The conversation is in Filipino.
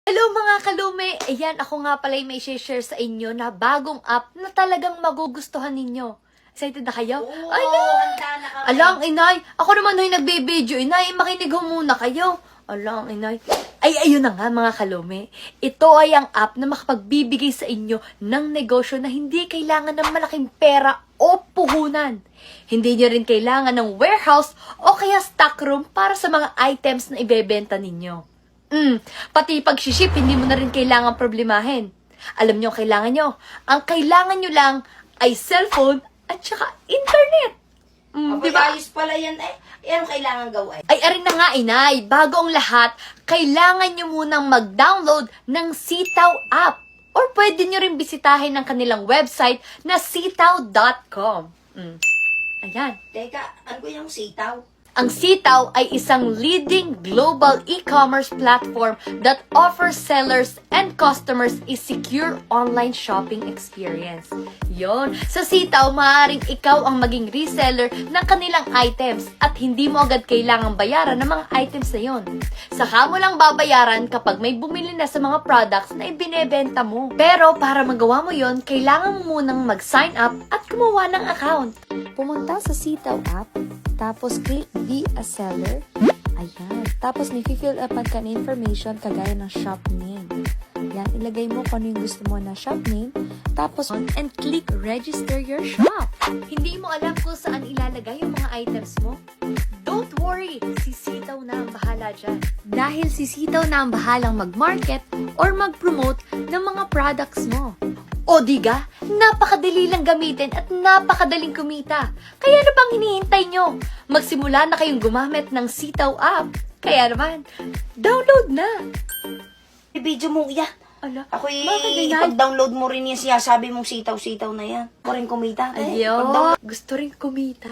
Hello mga kalume! Ayan, ako nga pala may share sa inyo na bagong app na talagang magugustuhan ninyo. Excited na kayo? Oo, Ayan! handa na kami. Alang, inay! Ako naman ho'y nagbe-video, inay! Makinig ho muna kayo! Alang, inay! Ay, ayun na nga mga kalume. Ito ay ang app na makapagbibigay sa inyo ng negosyo na hindi kailangan ng malaking pera o puhunan. Hindi nyo rin kailangan ng warehouse o kaya stockroom para sa mga items na ibebenta ninyo. Pati pag-ship, hindi mo na rin kailangan problemahin. Alam nyo ang kailangan nyo? Ang kailangan nyo lang ay cellphone at saka internet. Diba? Ayos pala yan eh. Ano kailangan gawin? Ay, arin na nga, inay. Bago ang lahat, kailangan nyo munang mag-download ng Sitaw app. Or pwede nyo rin bisitahin ang kanilang website na sitaw.com. Ayan. Teka, ano ko yung sitaw? Ang Sitaw ay isang leading global e-commerce platform that offers sellers and customers a secure online shopping experience. Yon. Sa Sitaw, maaaring ikaw ang maging reseller ng kanilang items at hindi mo agad kailangang bayaran ng mga items na yon. Saka mo lang babayaran kapag may bumili na sa mga products na ibinebenta mo. Pero para magawa mo yon, kailangan mo munang mag-sign up at gumawa ng account. Pumunta sa Sitaw app, tapos click Be a Seller. Ayan. Tapos fill upan ka na information kagaya ng shop name. Ayan. Ilagay mo kung ano yung gusto mo na shop name. Tapos, and click Register your shop. Hindi mo alam kung saan ilalagay yung mga items mo? Don't worry. Si Sitaw na ang bahala dyan. Dahil si Sitaw na ang bahalang mag-market or mag-promote ng mga products mo. O diga, napakadali lang gamitin at napakadaling kumita. Kaya ano bang hinihintay nyo? Magsimula na kayong gumamit ng Sitaw app. Kaya naman, download na. Video mo yan. Ala, Ako'y bakit ganyan? pag-download mo rin yung sinasabi mong sitaw-sitaw na yan. Ako rin kumita. Ayun, gusto rin kumita.